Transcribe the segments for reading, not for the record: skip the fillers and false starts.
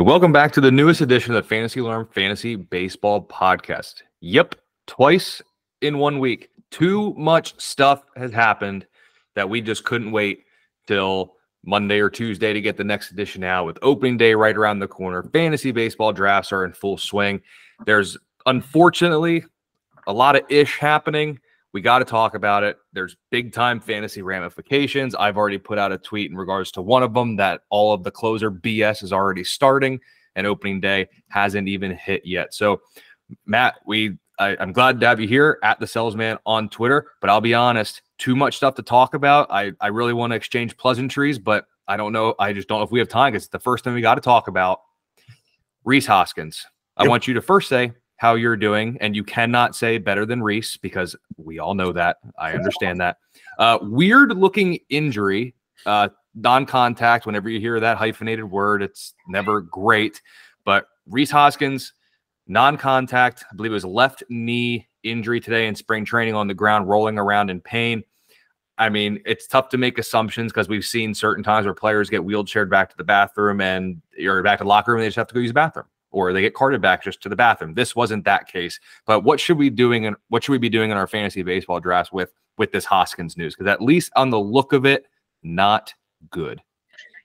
And welcome back to the newest edition of the Fantasy Alarm Fantasy Baseball Podcast. Yep, twice in 1 week. Too much stuff has happened that we just couldn't wait till Monday or Tuesday to get the next edition out, with opening day right around the corner. Fantasy baseball drafts are in full swing. There's unfortunately a lot of ish happening. We got to talk about it. There's big time fantasy ramifications. I've already put out a tweet in regards to one of them, that all of the closer BS is already starting and opening day hasn't even hit yet. So Matt, I'm glad to have you here at the Selz on Twitter, but I'll be honest, too much stuff to talk about. I really want to exchange pleasantries, but I don't know. I just don't know if we have time, because it's the first thing we got to talk about. Rhys Hoskins. Yep. I want you to first say how you're doing, and you cannot say better than Rhys, because we all know that. I understand that. Weird looking injury, non-contact. Whenever you hear that hyphenated word, it's never great. But Rhys Hoskins, non-contact, I believe it was left knee injury today in spring training, on the ground, rolling around in pain. I mean, it's tough to make assumptions, because we've seen certain times where players get wheelchaired back to the bathroom or back to the locker room, and they just have to go use the bathroom, or they get carted back just to the bathroom. This wasn't that case. But what should we be doing in our fantasy baseball drafts with this Hoskins news? Because at least on the look of it, not good.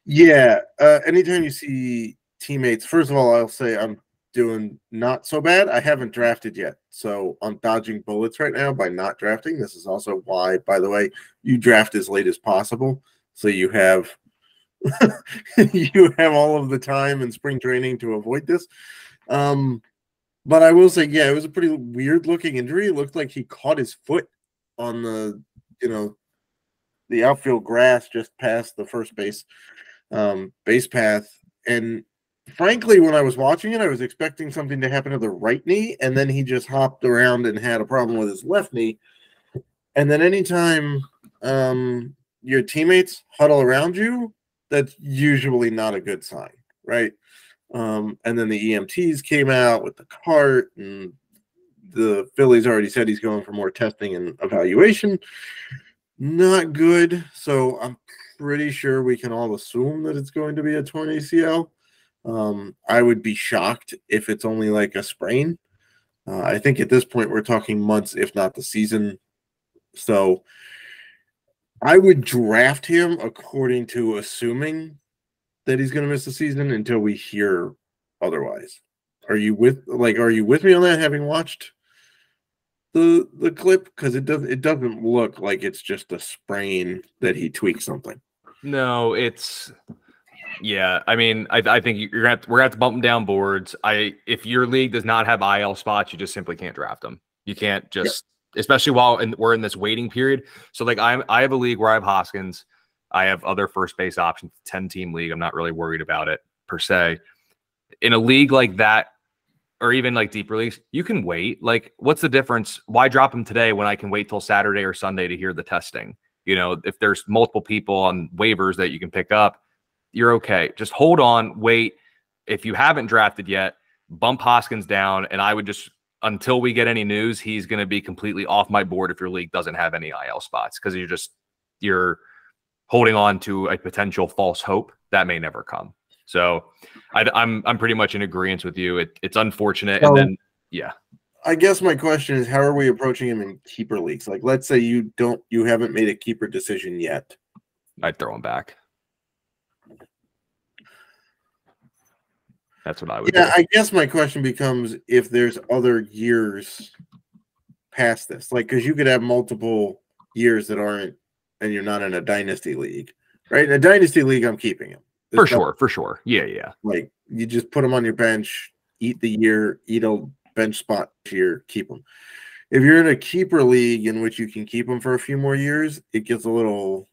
Yeah. Anytime you see teammates, first of all, I'll say I'm doing not so bad. I haven't drafted yet, so I'm dodging bullets right now by not drafting. This is also why, by the way, you draft as late as possible, so you have you have all of the time in spring training to avoid this. But I will say, yeah, it was a pretty weird looking injury. It looked like he caught his foot on the outfield grass just past the first base path. And frankly, when I was watching it, I was expecting something to happen to the right knee, and then he just hopped around and had a problem with his left knee. And then anytime your teammates huddle around you, that's usually not a good sign, right? And then the EMTs came out with the cart, and the Phillies already said he's going for more testing and evaluation. Not good. So I'm pretty sure we can all assume that it's going to be a torn ACL. I would be shocked if it's only like a sprain. I think at this point we're talking months, if not the season. So I would draft him according to assuming that he's going to miss the season until we hear otherwise. Are you with me on that, having watched the clip? Because it doesn't look like it's just a sprain that he tweaked something. No, yeah. I mean, I think we're gonna have to bump him down boards. If your league does not have IL spots, you just simply can't draft them. You can't just, especially while we're in this waiting period. So like I have a league where I have Hoskins. I have other first base options, 10-team league. I'm not really worried about it per se. In a league like that, or even like deeper leagues, you can wait. Like, what's the difference? Why drop him today when I can wait till Saturday or Sunday to hear the testing? You know, if there's multiple people on waivers that you can pick up, you're okay. Just hold on, wait. If you haven't drafted yet, bump Hoskins down, and I would just, until we get any news, he's going to be completely off my board if your league doesn't have any IL spots, because you're holding on to a potential false hope that may never come. So I'm pretty much in agreement with you. It's unfortunate. And then, yeah. I guess my question is, how are we approaching him in keeper leagues? Like, let's say you haven't made a keeper decision yet. I'd throw him back. That's what I would do. I guess my question becomes, if there's other years past this, like, because you could have multiple years that aren't, and you're not in a dynasty league, right? In a dynasty league, I'm keeping him. For sure. Yeah. Like, you just put him on your bench, eat a bench spot this year, keep him. If you're in a keeper league in which you can keep him for a few more years, it gets a little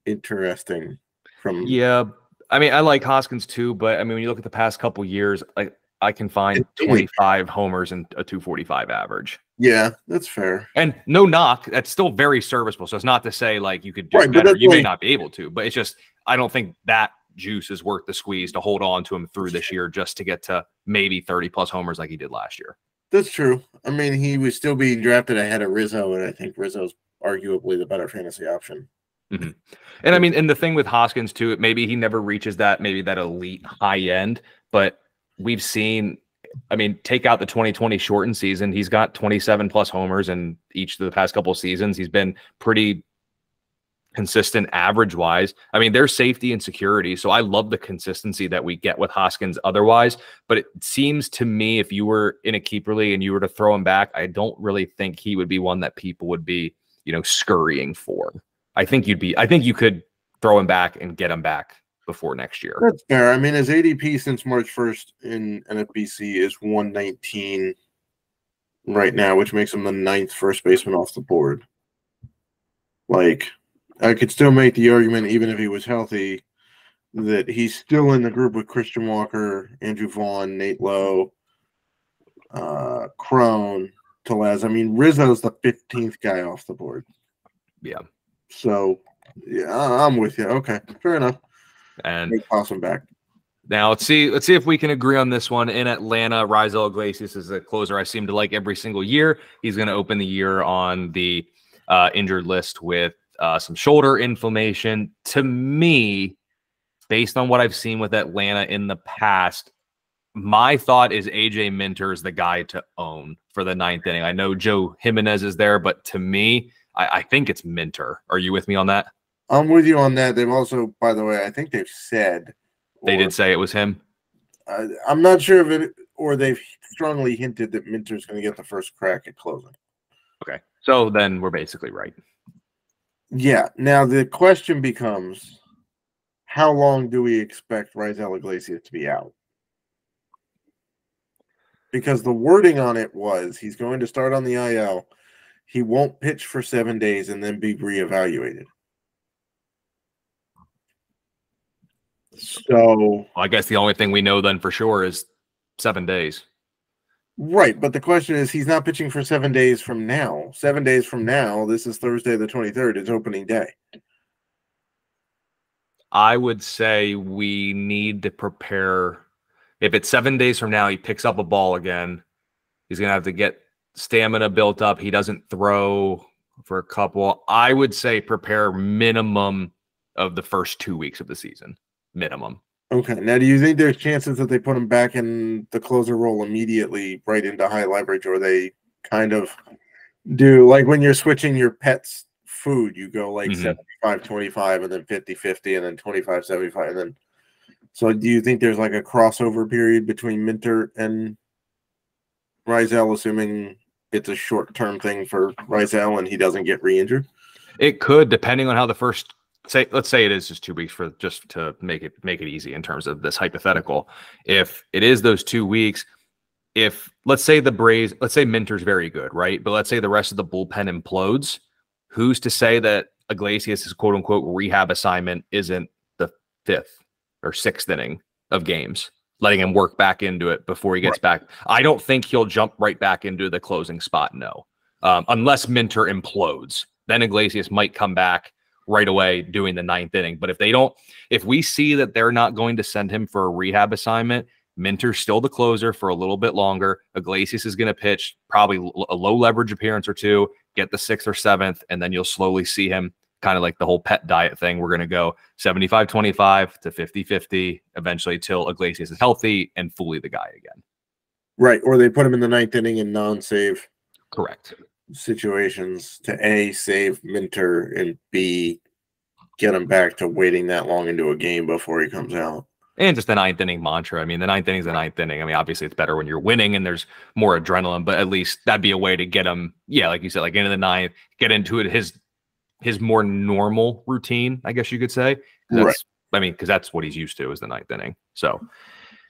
interesting. Yeah. I mean, I like Hoskins too, but I mean, when you look at the past couple years, like, I can find 25 homers and a 245 average. Yeah, that's fair. And no knock, that's still very serviceable. So it's not to say like you could do better. You may not be able to, but it's just, I don't think that juice is worth the squeeze to hold on to him through this year just to get to maybe 30 plus homers like he did last year. That's true. I mean, he was still being drafted ahead of Rizzo, and I think Rizzo's arguably the better fantasy option. Mm-hmm. And I mean, and the thing with Hoskins too, maybe he never reaches that elite high end, but we've seen, I mean, take out the 2020 shortened season, he's got 27 plus homers in each of the past couple of seasons. He's been pretty consistent average wise. I mean, there's safety and security. So I love the consistency that we get with Hoskins otherwise. But it seems to me, if you were in a keeper league and you were to throw him back, I don't really think he would be one that people would be, scurrying for. I think you could throw him back and get him back before next year. That's fair. I mean, his ADP since March 1st in NFBC is 119 right now, which makes him the 9th first baseman off the board. Like, I could still make the argument, even if he was healthy, that he's still in the group with Christian Walker, Andrew Vaughn, Nate Lowe, Crone, Telez. I mean, Rizzo's the 15th guy off the board. Yeah. So, yeah, I'm with you. Okay, fair enough. And toss him back. Now let's see if we can agree on this one. In Atlanta, Raisel Iglesias is a closer I seem to like every single year. He's going to open the year on the injured list with some shoulder inflammation. To me, based on what I've seen with Atlanta in the past, my thought is AJ Minter is the guy to own for the 9th inning. I know Joe Jimenez is there, but to me, I think it's Minter. Are you with me on that? I'm with you on that. They've also, by the way, I think they've said they did say it was him. I'm not sure if it, or they've strongly hinted that Minter's going to get the first crack at closing. Okay, so then we're basically right. Yeah. Now the question becomes, how long do we expect Raisel Iglesias to be out? Because the wording on it was he's going to start on the IL. He won't pitch for 7 days and then be reevaluated. So I guess the only thing we know then for sure is 7 days. Right, but the question is, he's not pitching for 7 days from now. 7 days from now, this is Thursday the 23rd, it's opening day. I would say we need to prepare. If it's 7 days from now, he picks up a ball again, he's going to have to get stamina built up. He doesn't throw for a couple. I would say prepare minimum of the first 2 weeks of the season. Minimum. Okay. Now, do you think there's chances that they put him back in the closer role immediately right into high leverage, or they kind of do like when you're switching your pet's food, you go like 75-25 and then 50-50 and then 25-75 and then. So do you think there's like a crossover period between Minter and Raisel, assuming it's a short-term thing for Raisel and he doesn't get re-injured? It could, depending on how the first let's say it is just 2 weeks for just to make it easy in terms of this hypothetical. If it is those 2 weeks, if let's say Minter's very good, right? But let's say the rest of the bullpen implodes, who's to say that Iglesias' quote unquote rehab assignment isn't the 5th or 6th inning of games, letting him work back into it before he gets back? I don't think he'll jump right back into the closing spot. No, unless Minter implodes, then Iglesias might come back right away doing the 9th inning. But if we see that they're not going to send him for a rehab assignment, Minter's still the closer for a little bit longer. Iglesias is going to pitch probably a low leverage appearance or two, get the 6th or 7th, and then you'll slowly see him kind of like the whole pet diet thing. We're going to go 75-25 to 50-50 eventually till Iglesias is healthy and fully the guy again. Right. Or they put him in the 9th inning in non-save. Correct. Situations to A, save Minter, and B, get him back to waiting that long into a game before he comes out. And just the 9th inning mantra. I mean, the 9th inning is the 9th inning. I mean, obviously it's better when you're winning and there's more adrenaline, but at least that'd be a way to get him, like you said, like into the 9th, get into it, his more normal routine, I guess you could say. Right. I mean, because that's what he's used to is the 9th inning. So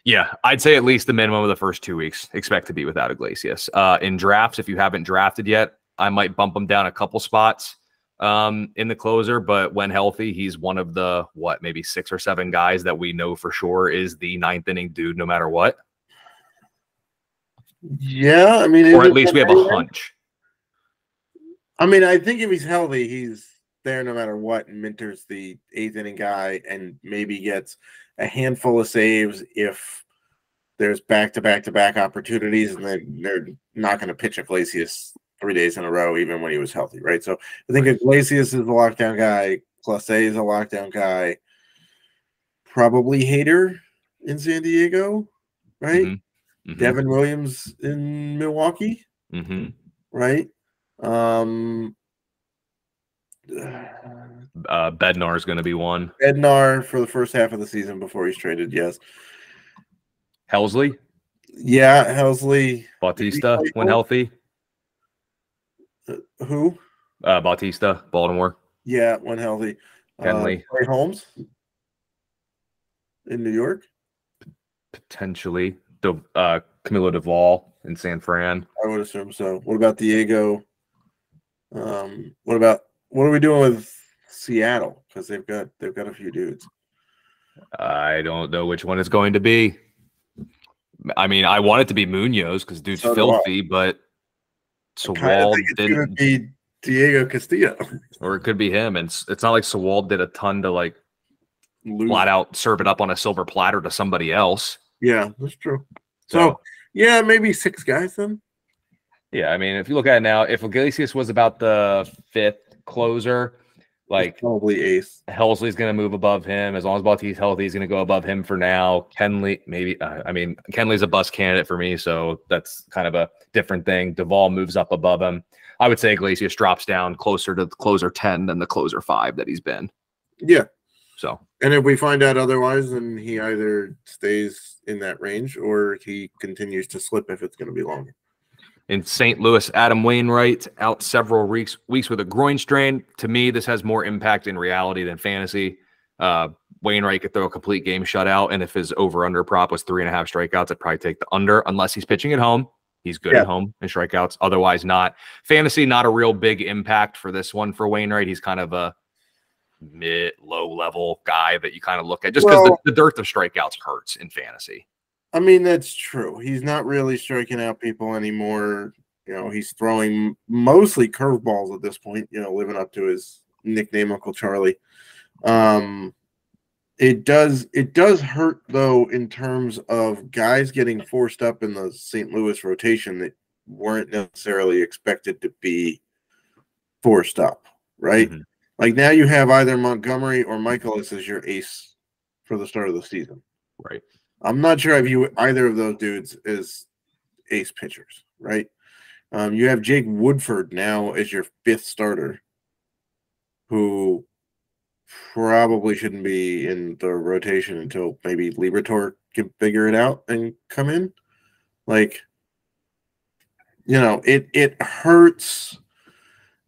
yeah, I'd say at least the minimum of the first 2 weeks expect to be without Iglesias. In drafts, if you haven't drafted yet, I might bump him down a couple spots in the closer, but when healthy, he's one of the, maybe 6 or 7 guys that we know for sure is the 9th inning dude no matter what. Yeah, I mean, or at least we have a hunch. I mean, I think if he's healthy, he's there no matter what, and Minter's the 8th inning guy and maybe gets a handful of saves if there's back-to-back-to-back opportunities, and then they're not going to pitch Iglesias 3 days in a row, even when he was healthy, right? So I think Iglesias is the lockdown guy. Clase is a lockdown guy. Probably Hader in San Diego, right? Mm-hmm. Devin Williams in Milwaukee, Mm-hmm. right? Bednar is going to be one. Bednar for the first half of the season before he's traded, yes. Helsley? Yeah, Helsley. Bautista when healthy? Who? Bautista, Baltimore. Yeah, when healthy. Kenley. Trey Holmes in New York? Potentially. Camilo Duvall in San Fran. I would assume so. What about Diego? What are we doing with Seattle? Because they've got a few dudes. I don't know which one it's going to be. I mean, I want it to be Munoz because dude's filthy, but Sewald didn't. It's going to be Diego Castillo, or it could be him. And it's not like Sewald did a ton to like flat out serve it up on a silver platter to somebody else. Yeah, that's true. So yeah, maybe 6 guys then. Yeah, I mean, if you look at it now, if Iglesias was about the 5th closer, like probably 8th. Helsley's going to move above him. As long as Bautista's healthy, he's going to go above him for now. Kenley, maybe. I mean, Kenley's a bust candidate for me, so that's kind of a different thing. Duvall moves up above him. I would say Iglesias drops down closer to the closer 10 than the closer 5 that he's been. Yeah. So, and if we find out otherwise, then he either stays in that range or he continues to slip if it's going to be longer. In St. Louis, Adam Wainwright out several weeks with a groin strain. To me, this has more impact in reality than fantasy. Wainwright could throw a complete game shutout, and if his over-under prop was 3.5 strikeouts, I'd probably take the under unless he's pitching at home. He's good at home in strikeouts. Otherwise, not. Fantasy, not a real big impact for this one for Wainwright. He's kind of a low-level guy that you kind of look at just because the dearth of strikeouts hurts in fantasy. I mean, that's true. He's not really striking out people anymore. You know, he's throwing mostly curveballs at this point, you know, living up to his nickname, Uncle Charlie. It does hurt, though, in terms of guys getting forced up in the St. Louis rotation that weren't necessarily expected to be forced up, right? Mm-hmm. Like now you have either Montgomery or Michaelis as your ace for the start of the season. Right. I'm not sure I view either of those dudes as ace pitchers, right? You have Jake Woodford now as your 5th starter, who probably shouldn't be in the rotation until maybe Liberatore can figure it out and come in. Like, you know, it hurts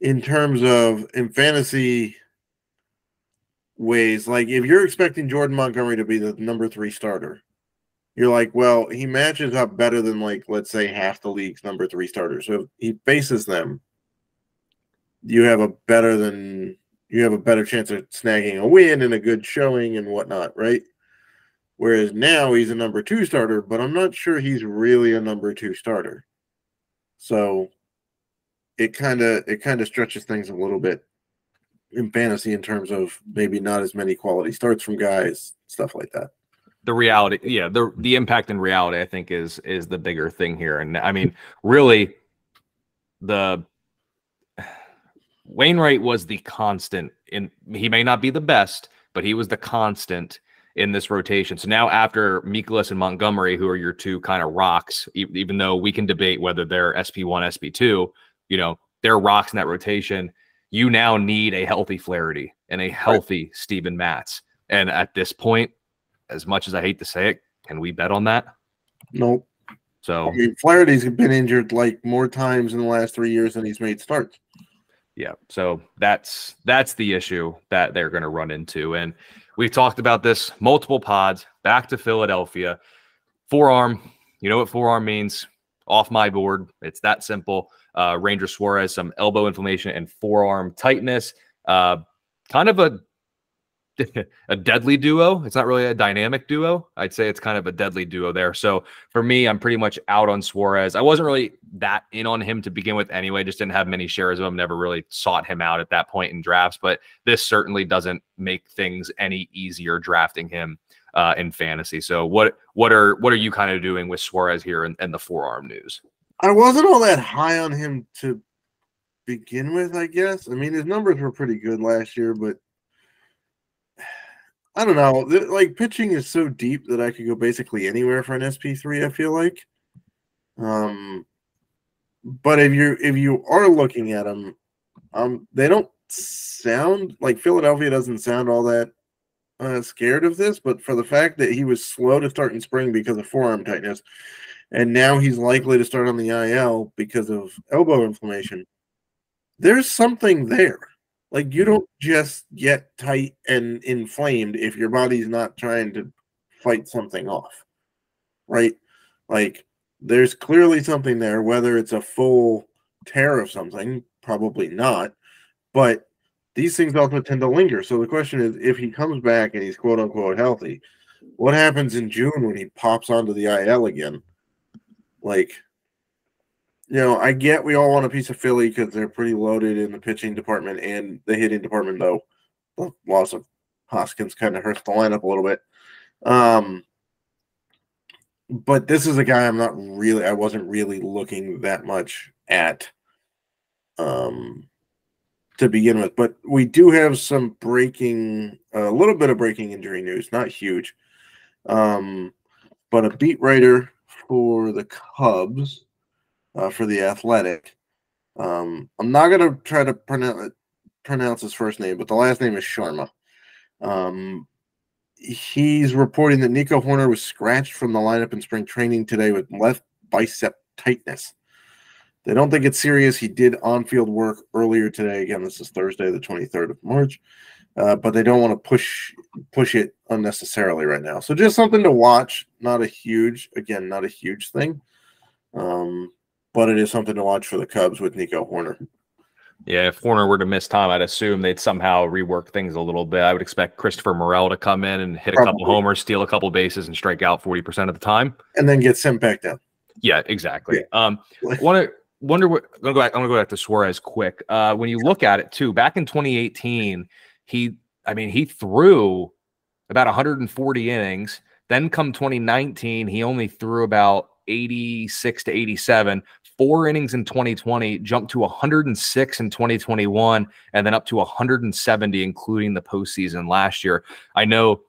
in terms of in fantasy ways. Like if you're expecting Jordan Montgomery to be the number 3 starter, you're like, well, he matches up better than, like, let's say half the league's number 3 starters. So if he faces them, you have a better chance of snagging a win and a good showing and whatnot, right? Whereas now he's a number 2 starter, but I'm not sure he's really a number 2 starter. So it kind of stretches things a little bit in fantasy in terms of maybe not as many quality starts from guys, stuff like that. The reality, yeah, the impact in reality, I think, is the bigger thing here. And I mean, really, the Wainwright was the constant he may not be the best, but he was the constant in this rotation. So now after Mikolas and Montgomery, who are your 2 kind of rocks, even though we can debate whether they're SP1, SP2, you know, they're rocks in that rotation. You now need a healthy Flaherty and a healthy Steven Matz. And at this point, as much as I hate to say it, can we bet on that? Nope. So I mean, Flaherty's been injured like more times in the last 3 years than he's made starts. Yeah, so that's the issue that they're going to run into. And we've talked about this multiple pods. Back to Philadelphia. Forearm, you know what forearm means? Off my board. It's that simple. Ranger Suarez, some elbow inflammation and forearm tightness. Kind of a deadly duo. It's not really a dynamic duo. I'd say it's kind of a deadly duo there. So for me, I'm pretty much out on Suarez. I wasn't really that in on him to begin with anyway. Just didn't have many shares of him. Never really sought him out at that point in drafts. But this certainly doesn't make things any easier drafting him in fantasy. So what are you kind of doing with Suarez here and the forearm news? I wasn't all that high on him to begin with, I guess. I mean, his numbers were pretty good last year, but I don't know. Like pitching is so deep that I could go basically anywhere for an SP3. I feel like, but if you are looking at them, they don't sound like Philadelphia doesn't sound all that scared of this. But for the fact that he was slow to start in spring because of forearm tightness, and now he's likely to start on the IL because of elbow inflammation, there's something there. Like, you don't just get tight and inflamed if your body's not trying to fight something off, right? Like, there's clearly something there, whether it's a full tear of something, probably not, but these things also tend to linger. So the question is, if he comes back and he's quote unquote healthy, what happens in June when he pops onto the IL again? Like, I get we all want a piece of Philly because they're pretty loaded in the pitching department and the hitting department, though. The loss of Hoskins kind of hurts the lineup a little bit. But this is a guy I wasn't really looking that much at to begin with. But we do have a little bit of breaking injury news, not huge. But a beat writer for the Cubs, for The Athletic. I'm not going to try to pronounce his first name, but the last name is Sharma. He's reporting that Nico Horner was scratched from the lineup in spring training today with left bicep tightness. They don't think it's serious. He did on-field work earlier today. Again, this is Thursday, the 23rd of March. But they don't want to push it unnecessarily right now. So just something to watch. Not a huge thing. But it is something to watch for the Cubs with Nico Horner. Yeah, if Horner were to miss time, I'd assume they'd somehow rework things a little bit. I would expect Christopher Morel to come in and hit a couple homers, steal a couple bases, and strike out 40% of the time. And then get sent back down. Yeah, exactly. Yeah. I'm gonna go back to Suarez quick. When you look at it too, back in 2018, he threw about 140 innings. Then come 2019, he only threw about 86 to 87. 4 innings in 2020, jumped to 106 in 2021, and then up to 170, including the postseason last year. I know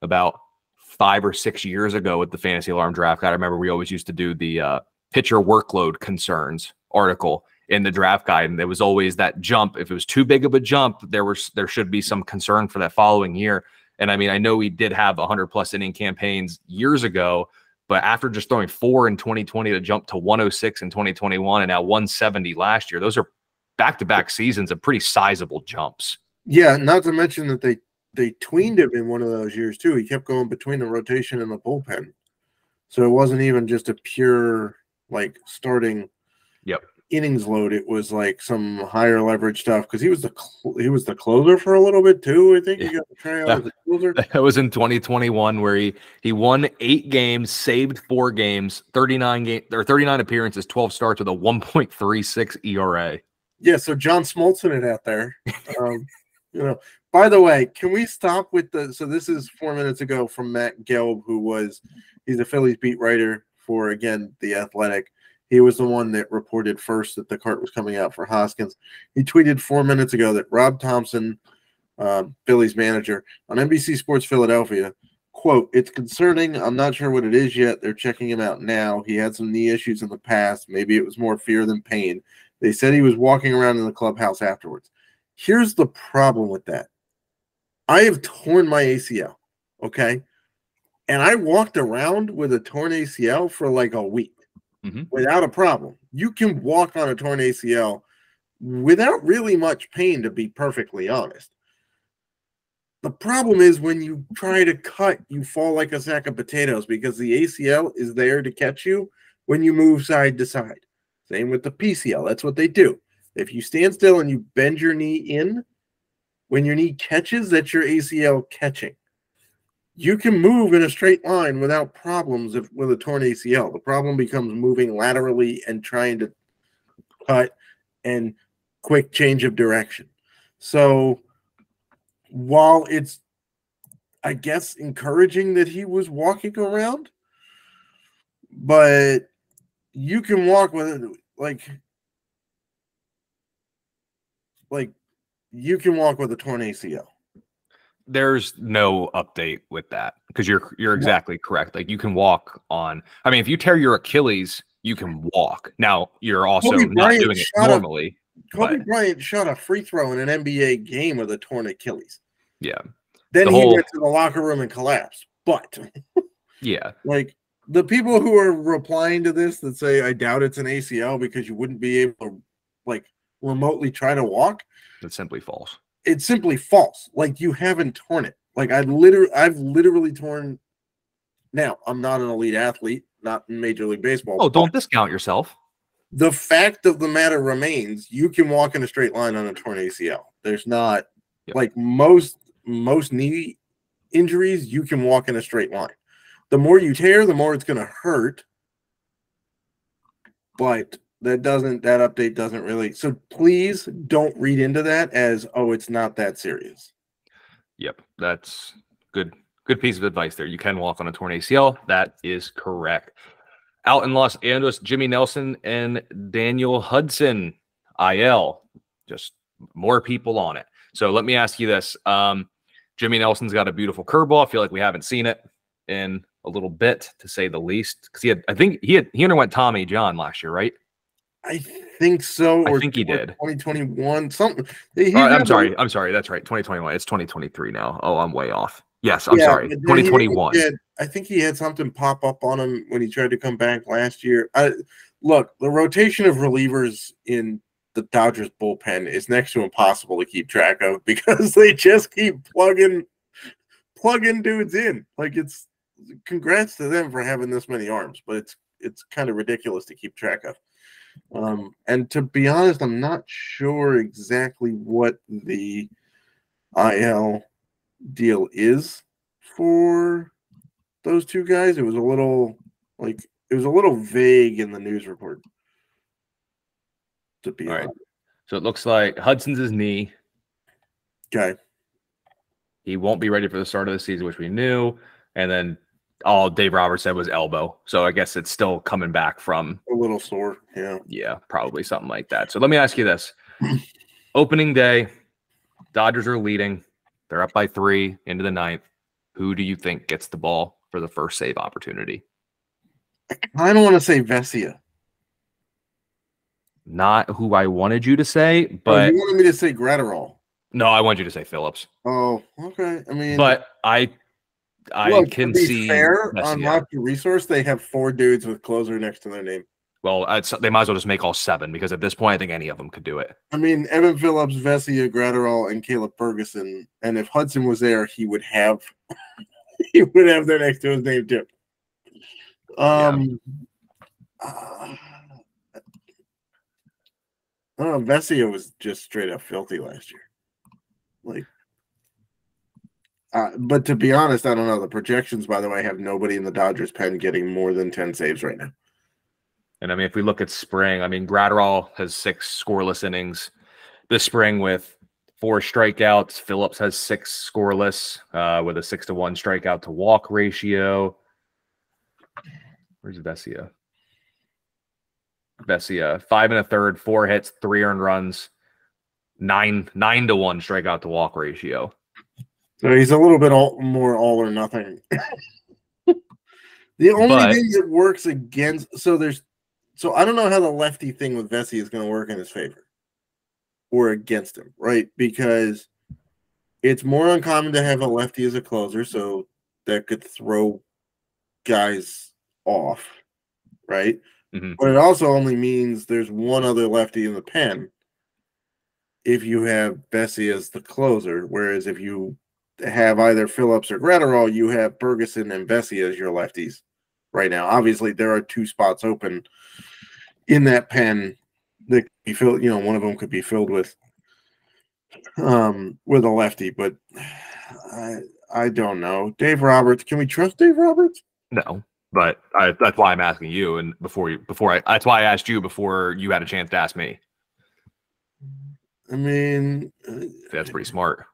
about 5 or 6 years ago with the Fantasy Alarm Draft Guide, I remember we always used to do the pitcher workload concerns article in the draft guide, and there was always that jump. If it was too big of a jump, there should be some concern for that following year. And I know he did have 100+ inning campaigns years ago, but after just throwing 4 in 2020 to jump to 106 in 2021 and now 170 last year, those are back-to-back seasons of pretty sizable jumps. Yeah, not to mention that they tweened him in one of those years too. He kept going between the rotation and the bullpen. So it wasn't even just a pure starting innings load. It was like some higher leverage stuff because he was the closer for a little bit too. I think he got the tryout as a closer. That was in 2021 where he won 8 games, saved 4 games, 39 appearances, 12 starts with a 1.36 ERA. Yeah, so John Smoltz it out there. By the way, can we stop with so this is 4 minutes ago from Matt Gelb, he's a Phillies beat writer for, again, The Athletic. He was the one that reported first that the cart was coming out for Hoskins. He tweeted 4 minutes ago that Rob Thompson, Phillies manager, on NBC Sports Philadelphia, quote, "It's concerning. I'm not sure what it is yet. They're checking him out now. He had some knee issues in the past. Maybe it was more fear than pain. They said he was walking around in the clubhouse afterwards." Here's the problem with that. I have torn my ACL, okay? And I walked around with a torn ACL for like a week without a problem. You can walk on a torn ACL without really much pain, to be perfectly honest. The problem is when you try to cut, you fall like a sack of potatoes because the ACL is there to catch you when you move side to side. Same with the PCL. That's what they do. If you stand still and you bend your knee in, when your knee catches, that's your ACL catching. You can move in a straight line without problems with a torn ACL. The problem becomes moving laterally and trying to cut and quick change of direction. So while it's, I guess, encouraging that he was walking around, but you can walk with it like you can walk with a torn ACL. there's no update with that because you're exactly correct. Like you can walk on. I mean, if you tear your Achilles, you can walk. Now you're also not doing it normally. Kobe Bryant shot a free throw in an NBA game with a torn Achilles. Yeah. Then he went to the locker room and collapsed. But yeah, like the people who are replying to this that say I doubt it's an ACL because you wouldn't be able to like remotely try to walk. It's simply false. It's simply false. Like you haven't torn it. Like I've literally torn. Now I'm not an elite athlete, not in Major League Baseball. Oh, don't discount yourself. The fact of the matter remains, you can walk in a straight line on a torn ACL. There's not like most knee injuries, you can walk in a straight line. The more you tear, the more it's going to hurt. But that update doesn't really. So please don't read into that as, oh, it's not that serious. Yep, that's good piece of advice there. You can walk on a torn ACL. That is correct. Out in Los Angeles, Jimmy Nelson and Daniel Hudson, IL. Just more people on it. So let me ask you this. Jimmy Nelson's got a beautiful curveball. I feel like we haven't seen it in a little bit, to say the least. Because I think he underwent Tommy John last year, right? I think so. I think he did. 2021, something. I'm sorry. That's right. 2021. It's 2023 now. Oh, I'm way off. Yes, I'm sorry. 2021. I think he had something pop up on him when he tried to come back last year. Look, the rotation of relievers in the Dodgers bullpen is next to impossible to keep track of because they just keep plugging dudes in. Like it's congrats to them for having this many arms, but it's kind of ridiculous to keep track of. And to be honest, I'm not sure exactly what the IL deal is for those two guys. It was a little vague in the news report. To be honest. Right. So it looks like Hudson's his knee. Okay. He won't be ready for the start of the season, which we knew. And then all Dave Roberts said was elbow. So I guess it's still coming back from a little sore. Yeah. Yeah, probably something like that. So let me ask you this. Opening day, Dodgers are leading. They're up by 3 into the 9th. Who do you think gets the ball for the first save opportunity? I don't want to say Vesia. Not who I wanted you to say, but you wanted me to say Gratterall. No, I want you to say Phillips. Oh, okay. I mean, but I can see. Fair on Rocky Resource, they have 4 dudes with closer next to their name. Well, they might as well just make all 7 because at this point, I think any of them could do it. I mean, Evan Phillips, Vesia, Gratterall, and Caleb Ferguson. And if Hudson was there, he would have that next to his name too. I don't know. Vesia was just straight up filthy last year. Like, but to be honest, I don't know. The projections, by the way, have nobody in the Dodgers pen getting more than 10 saves right now. And I mean, if we look at spring, I mean, Gratterall has 6 scoreless innings this spring with 4 strikeouts. Phillips has 6 scoreless with a 6-to-1 strikeout to walk ratio. Where's Vesia? Vesia, 5 1/3, 4 hits, 3 earned runs, 9-1 strikeout to walk ratio. So he's a little bit more all or nothing. The only thing that works against so I don't know how the lefty thing with Vesia is going to work in his favor or against him, right? Because it's more uncommon to have a lefty as a closer, so that could throw guys off, right? Mm-hmm. But it also only means there's one other lefty in the pen if you have Vesia as the closer, whereas if you have either Phillips or Gratterall, you have Ferguson and Vesia as your lefties right now. Obviously, there are 2 spots open in that pen that could be filled. One of them could be filled with a lefty, but I don't know. Dave Roberts, can we trust Dave Roberts? No. But that's why I'm asking you, and that's why I asked you before you had a chance to ask me. I mean, that's pretty smart.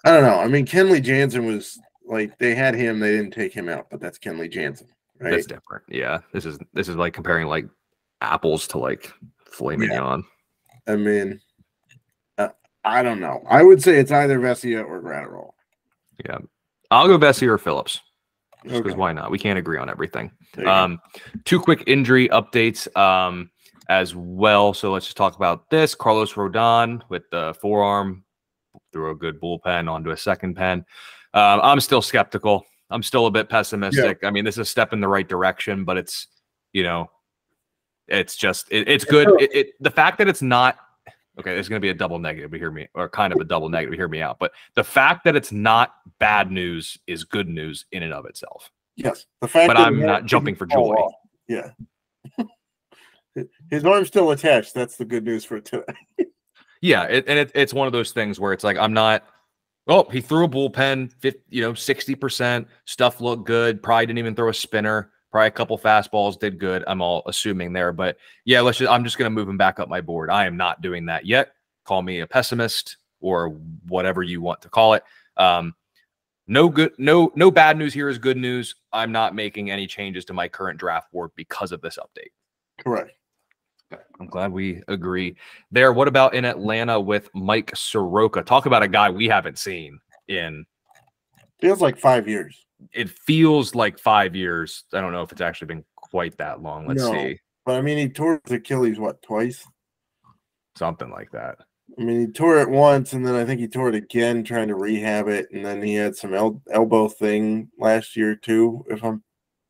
I don't know. I mean, Kenley Jansen was like they had him, they didn't take him out, but that's Kenley Jansen, right? That's different. Yeah, this is like comparing like apples to like filet mignon. I mean, I don't know. I would say it's either Vesia or Gratterall. Yeah. I'll go Vesia or Phillips. Just because Okay. why not? We can't agree on everything. There you go. Two quick injury updates as well. So let's just talk about this. Carlos Rodon with the forearm threw a good bullpen onto a second pen. I'm still skeptical. I'm still a bit pessimistic. Yeah. I mean, this is a step in the right direction, but it's, you know, it's just it's good. The fact that it's not okay, it's going to be a double negative. But hear me, or kind of a double negative. Hear me out. But the fact that it's not bad news is good news in and of itself. Yes, the fact. But I'm not jumping for joy. Off. Yeah, his arm's still attached. That's the good news for today. Yeah, it's one of those things where it's like I'm not. Oh, he threw a bullpen, 60%. Stuff looked good. Probably didn't even throw a spinner. Probably a couple fastballs did good. I'm all assuming there, but yeah, I'm just going to move him back up my board. I am not doing that yet. Call me a pessimist or whatever you want to call it. No bad news here is good news. I'm not making any changes to my current draft board because of this update. Correct. Okay. I'm glad we agree there. What about in Atlanta with Mike Soroka? Talk about a guy we haven't seen in feels like 5 years. It feels like 5 years. I don't know if it's actually been quite that long. Let's see. But I mean, he tore his Achilles, twice? Something like that. I mean, he tore it once, and then I think he tore it again trying to rehab it, and then he had some elbow thing last year too,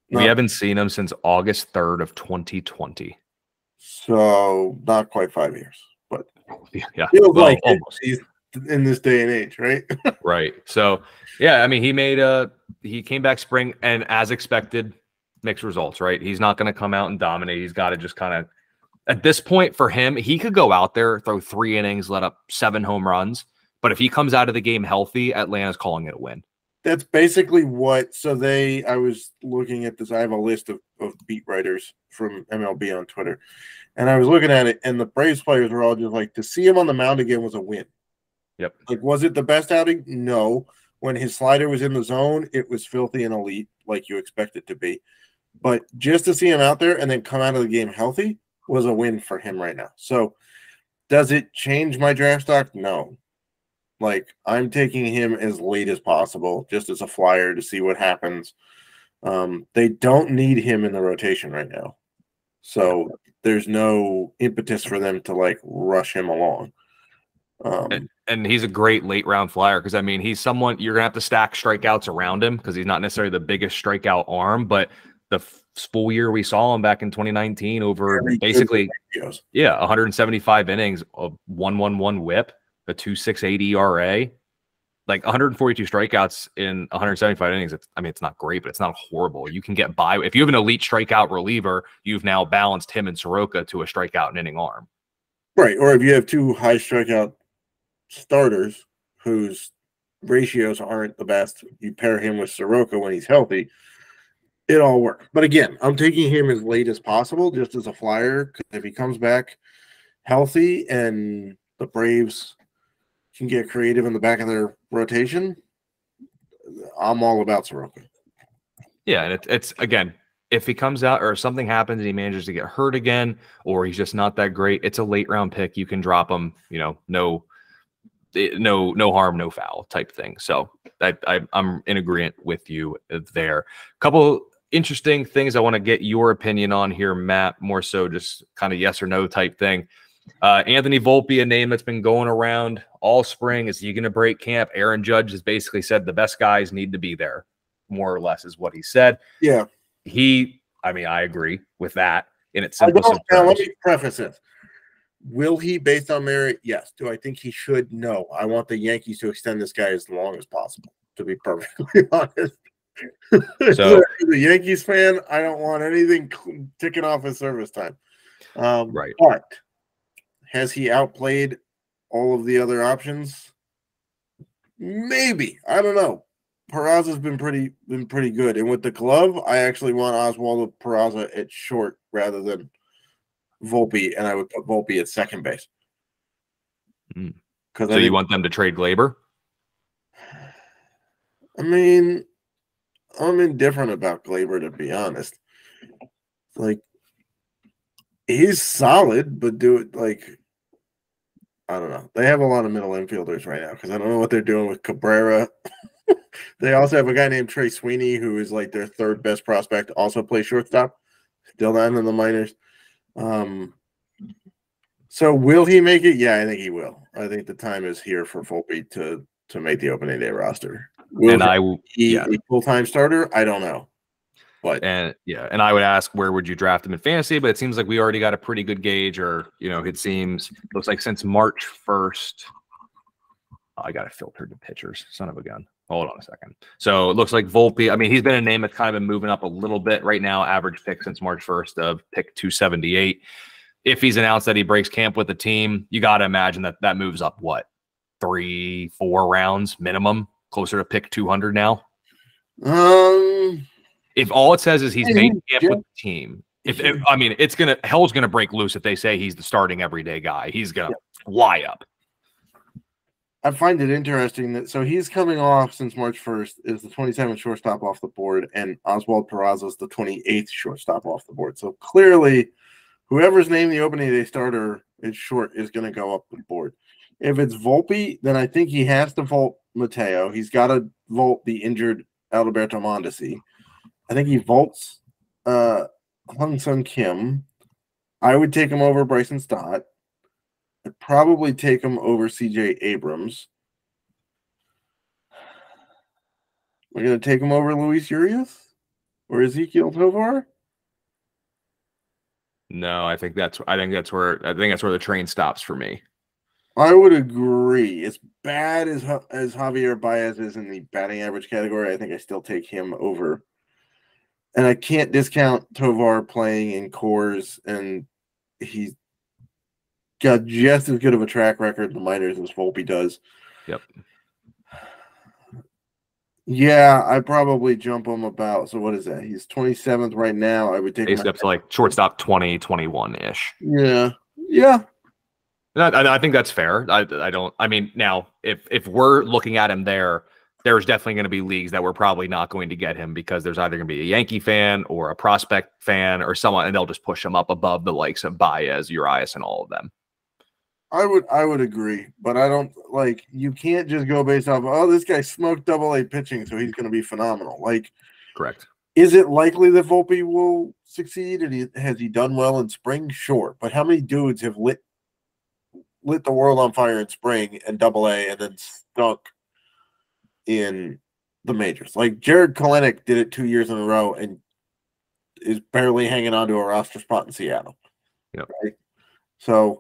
We haven't seen him since August 3rd of 2020. So not quite 5 years, but yeah, feels like almost. He's in this day and age, right? Right. So yeah, I mean, he came back spring and as expected, mixed results, right? He's not going to come out and dominate. He's got to just kind of, at this point for him, he could go out there, throw 3 innings, let up 7 home runs. But if he comes out of the game healthy, Atlanta's calling it a win. That's basically what, I was looking at this. I have a list of beat writers from MLB on Twitter. And I was looking at it, and the Braves players were all just like, to see him on the mound again was a win. Yep. Like, was it the best outing? No. When his slider was in the zone, it was filthy and elite, like you expect it to be. But just to see him out there and then come out of the game healthy was a win for him right now. So does it change my draft stock? No. Like, I'm taking him as late as possible, just as a flyer to see what happens. They don't need him in the rotation right now. So there's no impetus for them to, like, rush him along. And he's a great late round flyer because, I mean, he's someone you're going to have to stack strikeouts around him because he's not necessarily the biggest strikeout arm, but the full year we saw him back in 2019 over basically, 175 innings, a 1.11 whip, a 2.68 ERA, like 142 strikeouts in 175 innings. It's not great, but it's not horrible. You can get by. If you have an elite strikeout reliever, you've now balanced him and Soroka to a strikeout and inning arm. Right. Or if you have 2 high strikeout starters whose ratios aren't the best, you pair him with Soroka when he's healthy, it all works. But again, I'm taking him as late as possible just as a flyer. If he comes back healthy and the Braves can get creative in the back of their rotation, I'm all about Soroka. Yeah, and it's again, if he comes out or something happens and he manages to get hurt again, or he's just not that great, it's a late round pick. You can drop him, no harm, no foul type thing. So I'm in agreement with you there. Couple interesting things I want to get your opinion on here, Matt, more so just kind of yes or no type thing. Anthony Volpe, a name that's been going around all spring. Is he going to break camp? Aaron Judge has basically said the best guys need to be there, more or less is what he said. Yeah. I agree with that in its simplest terms. Now, let me preface this. Will he, based on merit? Yes. Do I think he should? No. I want the Yankees to extend this guy as long as possible, to be perfectly honest. So, as a Yankees fan, I don't want anything ticking off his service time. Right. But has he outplayed all of the other options? Maybe. I don't know. Peraza's been pretty good. And with the glove, I actually want Oswaldo Peraza at short rather than Volpe, and I would put Volpe at second base. So you want them to trade Gleyber? I mean, I'm indifferent about Gleyber, to be honest. Like, he's solid, but do it like I don't know. They have a lot of middle infielders right now because I don't know what they're doing with Cabrera. They also have a guy named Trey Sweeney who is like their third best prospect, also plays shortstop, still down in the minors. So will he make it? Yeah, I think he will. I think the time is here for Volpe to make the opening day roster. Will he a full-time starter? I don't know. And I would ask where would you draft him in fantasy, but it seems like we already got a pretty good gauge, or looks like since March 1st. I got it filtered to pitchers. Son of a gun. Hold on a second. So it looks like Volpe. I mean, he's been a name that's kind of been moving up a little bit right now. Average pick since March 1st of pick 278. If he's announced that he breaks camp with the team, you got to imagine that moves up what 3-4 rounds minimum, closer to pick 200 now. If all it says is he's made camp with the team, hell's gonna break loose if they say he's the starting everyday guy. He's gonna fly up. I find it interesting that he's coming off since March 1st is the 27th shortstop off the board, and Oswald Peraza is the 28th shortstop off the board. So clearly, whoever's named the opening day starter is going to go up the board. If it's Volpe, then I think he has to vault Mateo. He's got to vault the injured Alberto Mondesi. I think he vaults Hung Sun Kim. I would take him over Bryson Stott. I'd probably take him over CJ Abrams. We're going to take him over Luis Urias or Ezekiel Tovar. No, I think that's where the train stops for me. I would agree. As bad as Javier Baez is in the batting average category, I think I still take him over. And I can't discount Tovar playing in Coors, and he's got just as good of a track record in the minors as Volpe does. Yep. Yeah, I'd probably jump him about. So what is that? He's 27th right now. I would take him up to like shortstop 20, 21-ish. Yeah. Yeah. I think that's fair. Now if we're looking at him there's definitely going to be leagues that we're probably not going to get him because there's either going to be a Yankee fan or a prospect fan or someone, and they'll just push him up above the likes of Baez, Urias, and all of them. I would agree, but I don't you can't just go based off, this guy smoked AA pitching, so he's going to be phenomenal. Correct. Is it likely that Volpe will succeed? And has he done well in spring? Sure. But how many dudes have lit the world on fire in spring and AA and then stunk in the majors? Like Jared Kelenic did it 2 years in a row and is barely hanging on to a roster spot in Seattle. Yep. Right? So,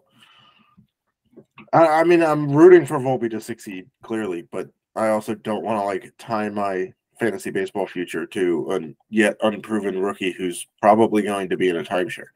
I'm rooting for Volpe to succeed, clearly, but I also don't want to tie my fantasy baseball future to a yet unproven rookie who's probably going to be in a timeshare.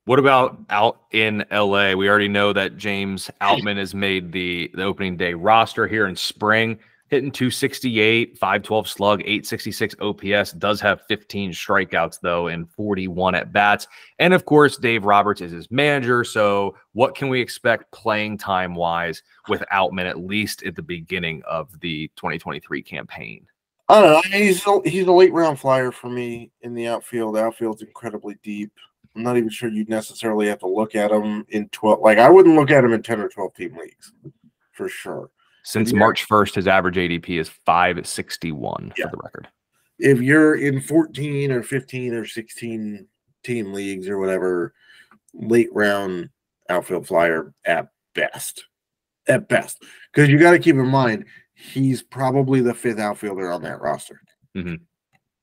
What about out in LA? We already know that James Outman has made the opening day roster here in spring, hitting 268, 512 slug, 866 OPS, does have 15 strikeouts though and 41 at bats. And of course, Dave Roberts is his manager. So what can we expect playing time wise with Outman, at least at the beginning of the 2023 campaign? I don't know. He's a late round flyer for me in the outfield. Outfield's incredibly deep. I'm not even sure you'd necessarily have to look at him in 12. I wouldn't look at him in 10 or 12 team leagues for sure. Since March 1st, his average ADP is 561 for the record. If you're in 14 or 15 or 16 team leagues or whatever, late round outfield flyer at best. At best. Because you got to keep in mind, he's probably the fifth outfielder on that roster. Mm-hmm.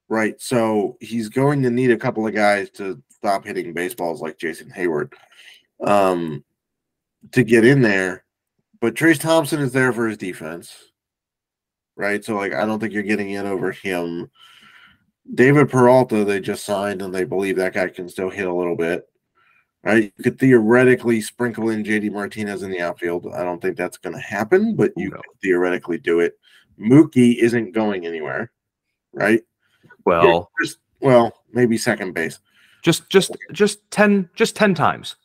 Right? So he's going to need a couple of guys to stop hitting baseballs like Jason Hayward to get in there. But Trace Thompson is there for his defense, right? So, I don't think you're getting in over him. David Peralta, they just signed, and they believe that guy can still hit a little bit, right? You could theoretically sprinkle in JD Martinez in the outfield. I don't think that's going to happen, but you could theoretically do it. Mookie isn't going anywhere, right? Well, maybe second base. Just 10 times.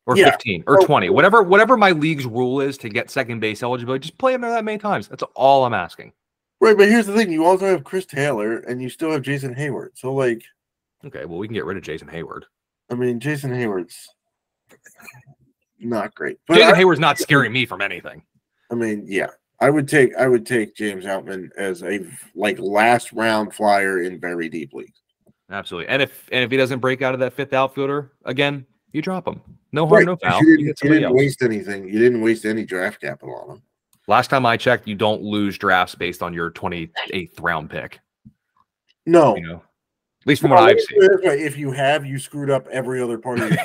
Or 15 or 20, whatever my league's rule is to get second base eligibility, just play him there that many times. That's all I'm asking. Right, but here's the thing: you also have Chris Taylor, and you still have Jason Hayward. So, okay, well, we can get rid of Jason Hayward. Jason Hayward's not great. But Jason Hayward's not scaring me from anything. I mean, yeah, I would take James Outman as a last round flyer in very deep leagues. Absolutely. And if he doesn't break out of that fifth outfielder again, you drop him. No harm, no foul. You didn't waste anything. You didn't waste any draft capital on him. Last time I checked, you don't lose drafts based on your 28th round pick. No. At least from what I've seen. If you have, you screwed up every other part of your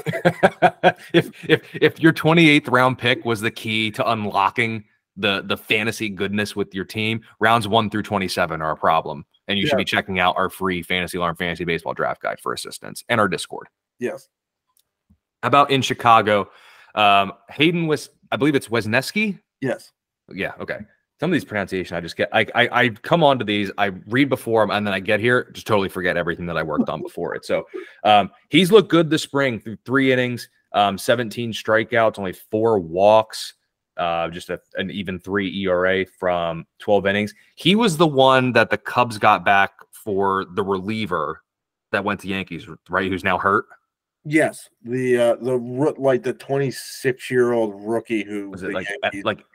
if your 28th round pick was the key to unlocking the fantasy goodness with your team, rounds 1 through 27 are a problem. And you should be checking out our free Fantasy Alarm Fantasy Baseball Draft Guide for assistance and our Discord. Yes. How about in Chicago? Hayden was, I believe it's Wesneski. Yes. Yeah. Okay. Some of these pronunciations I just get. I come on to these. I read before them, and then I get here, just totally forget everything that I worked on before it. So he's looked good this spring through 3 innings, 17 strikeouts, only 4 walks, just an even 3 ERA from 12 innings. He was the one that the Cubs got back for the reliever that went to Yankees, right? Who's now hurt. Yes, the 26-year-old rookie who was it like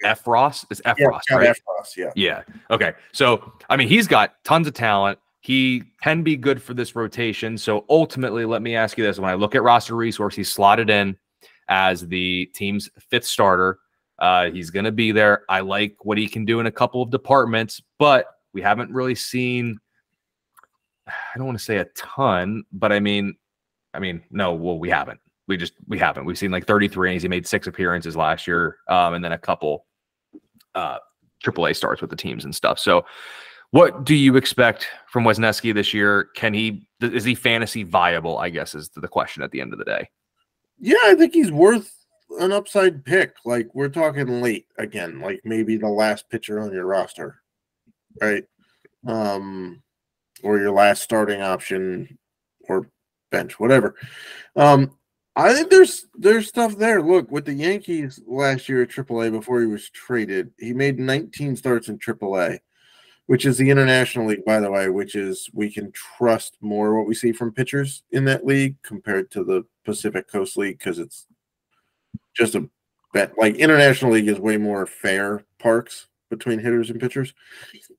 Efros? Is Efros, yeah, right? Efros, yeah. Okay. So I mean, he's got tons of talent. He can be good for this rotation. So ultimately, let me ask you this: when I look at roster resource, he's slotted in as the team's 5th starter. He's going to be there. I like what he can do in a couple of departments, but we haven't really seen. I don't want to say a ton, but I mean, no, well, we haven't. We haven't. We've seen like 33 innings. He made 6 appearances last year, and then a couple AAA starts with the teams and stuff. So what do you expect from Wesneski this year? Is he fantasy viable, I guess, is the question at the end of the day. Yeah, I think he's worth an upside pick. Like, we're talking late again, like maybe the last pitcher on your roster, right? Or your last starting option or bench, whatever. I think there's stuff there. Look, with the Yankees last year at AAA before he was traded, he made 19 starts in AAA, which is the International League, by the way, which is we can trust more what we see from pitchers in that league compared to the Pacific Coast League because it's just a bet. Like, International League is way more fair parks between hitters and pitchers.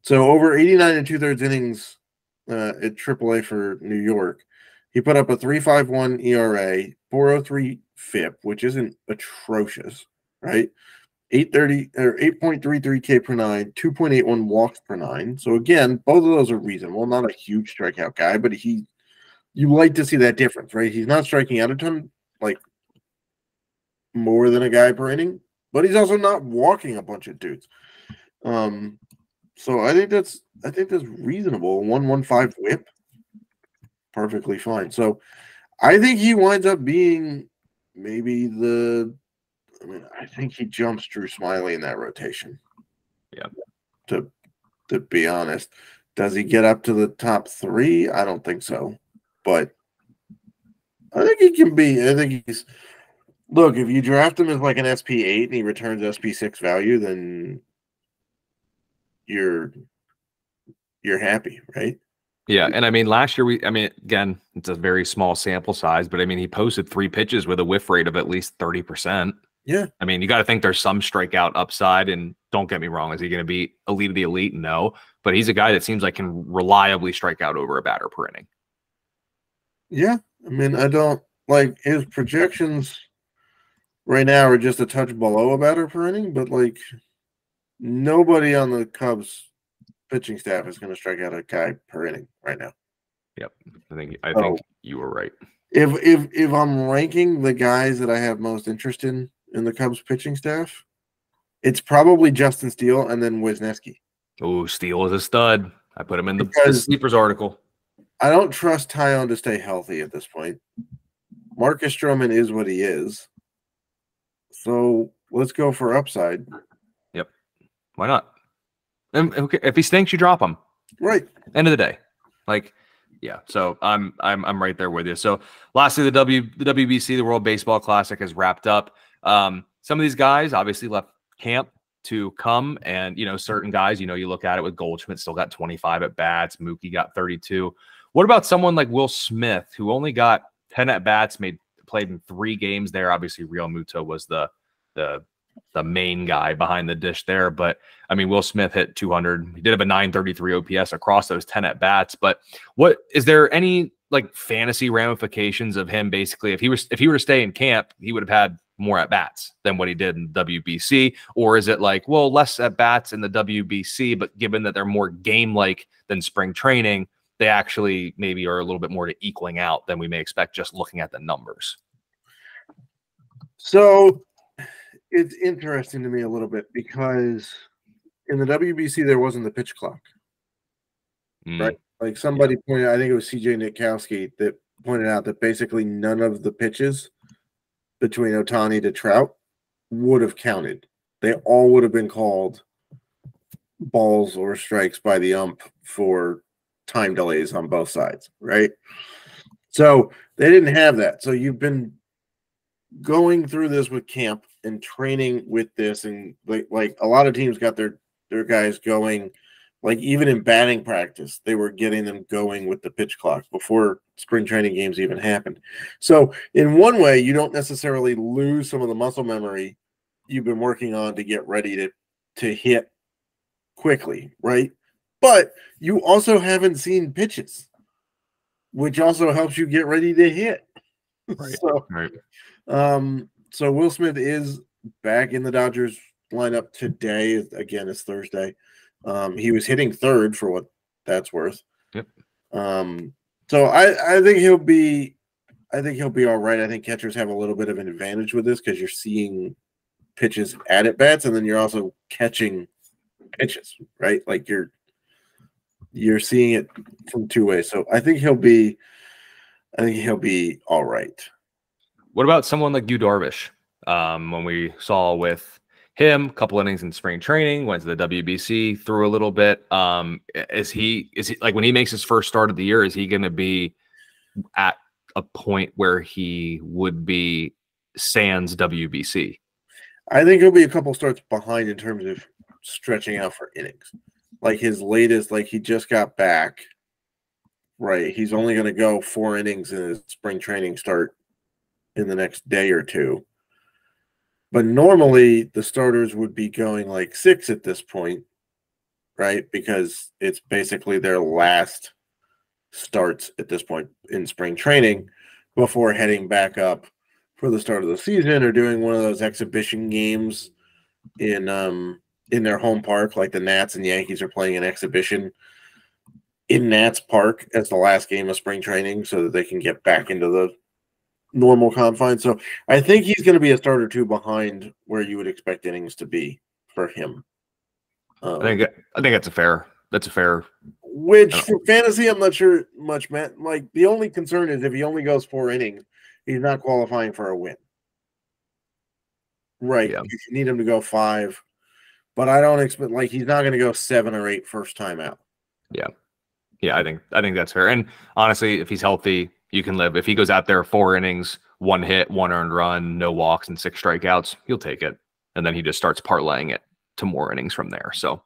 So over 89 2/3 innings at AAA for New York, he put up a 3.51 ERA, 4.03 FIP, which isn't atrocious, right? 8.33 K per 9, 2.81 walks per 9. So again, both of those are reasonable. Not a huge strikeout guy, but you like to see that difference, right? He's not striking out a ton, like more than a guy per inning, but he's also not walking a bunch of dudes. So I think that's reasonable. 1.15 whip. Perfectly fine. So I think he winds up being maybe I think he jumps Drew Smyly in that rotation. Yeah. To be honest. Does he get up to the top 3? I don't think so. But I think he can be. I think he's look, if you draft him as like an SP8 and he returns SP6 value, then you're happy, right? Yeah, and I mean, last year again, it's a very small sample size, but I mean, he posted 3 pitches with a whiff rate of at least 30%. Yeah. I mean, you got to think there's some strikeout upside, and don't get me wrong, is he going to be elite of the elite? No, but he's a guy that seems like can reliably strike out over a batter per inning. Yeah, I mean, I don't like his projections right now are just a touch below a batter per inning, but like nobody on the Cubs pitching staff is going to strike out a guy per inning right now. Yep, I think you were right. If I'm ranking the guys that I have most interest in the Cubs pitching staff, it's probably Justin Steele and then Wesneski. Oh, Steele is a stud. I put him in the sleepers article. I don't trust Tyon to stay healthy at this point. Marcus Stroman is what he is. So let's go for upside. Yep. Why not? And okay, if he stinks, you drop him. Right. End of the day. Like, yeah. So I'm right there with you. So lastly, the WBC, the World Baseball Classic, has wrapped up. Some of these guys obviously left camp to come, and certain guys, you look at it with Goldschmidt still got 25 at bats, Mookie got 32. What about someone like Will Smith, who only got 10 at bats, made played in 3 games there. Obviously, Real Muto was the main guy behind the dish there. But I mean, Will Smith hit 200. He did have a 933 OPS across those 10 at bats. But what is there any like fantasy ramifications of him? Basically, if he were to stay in camp, he would have had more at bats than what he did in WBC, or is it like, well, less at bats in the WBC, but given that they're more game like than spring training, they actually maybe are a little bit more to equaling out than we may expect just looking at the numbers? So it's interesting to me a little bit because in the WBC there wasn't the pitch clock, right? Like somebody pointed, I think it was CJ Nitkowski that pointed out that basically none of the pitches between Ohtani to Trout would have counted. They all would have been called balls or strikes by the ump for time delays on both sides, right? So they didn't have that. So you've been going through this with camp and training with this, and like a lot of teams got their guys going. Like even in batting practice, they were getting them going with the pitch clock before spring training games even happened. So in one way, you don't necessarily lose some of the muscle memory you've been working on to get ready to hit quickly, right? But you also haven't seen pitches, which also helps you get ready to hit. Right. So Will Smith is back in the Dodgers lineup today. Again, it's Thursday. He was hitting third for what that's worth. Yep. So I think he'll be all right. I think catchers have a little bit of an advantage with this because you're seeing pitches at bats, and then you're also catching pitches, right? Like you're seeing it from 2 ways. So I think he'll be all right. What about someone like Yu Darvish? When we saw with him, a couple innings in spring training, went to the WBC, threw a little bit. Is he like when he makes his first start of the year, is he going to be at a point where he would be sans WBC? I think he'll be a couple starts behind in terms of stretching out for innings. Like his latest, like he just got back, right? He's only going to go 4 innings in his spring training start in the next day or two. But normally the starters would be going like 6 at this point, right? Because it's basically their last starts at this point in spring training before heading back up for the start of the season or doing one of those exhibition games in their home park, like the Nats and Yankees are playing an exhibition in Nats Park as the last game of spring training so that they can get back into the normal confines. So I think he's going to be a start or 2 behind where you would expect innings to be for him. I think that's a fair. Which for fantasy, I'm not sure much, Matt. Like the only concern is if he only goes 4 innings, he's not qualifying for a win. Right. Yeah. You need him to go 5. But I don't expect like he's not going to go 7 or 8 first time out. Yeah. Yeah, I think that's fair. And honestly, if he's healthy, you can live. If he goes out there 4 innings, 1 hit, 1 earned run, no walks, and 6 strikeouts, you'll take it. And then he just starts parlaying it to more innings from there. So,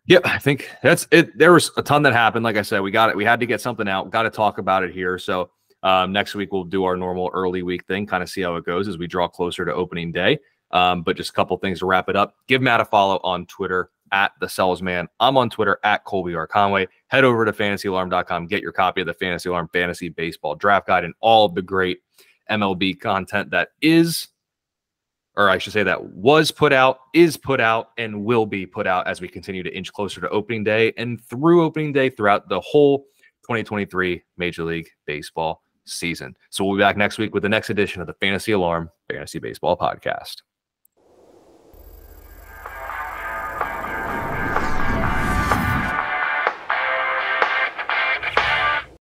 yeah, I think that's it. There was a ton that happened. Like I said, we got it. We had to get something out. Got to talk about it here. So next week we'll do our normal early week thing, kind of see how it goes as we draw closer to opening day. But just a couple things to wrap it up. Give Matt a follow on Twitter at the Selzman. I'm on Twitter at Colby R. Conway. Head over to fantasyalarm.com. Get your copy of the Fantasy Alarm Fantasy Baseball Draft Guide and all of the great MLB content that is, or I should say that was put out, is put out, and will be put out as we continue to inch closer to opening day and through opening day throughout the whole 2023 Major League Baseball season. So we'll be back next week with the next edition of the Fantasy Alarm Fantasy Baseball Podcast.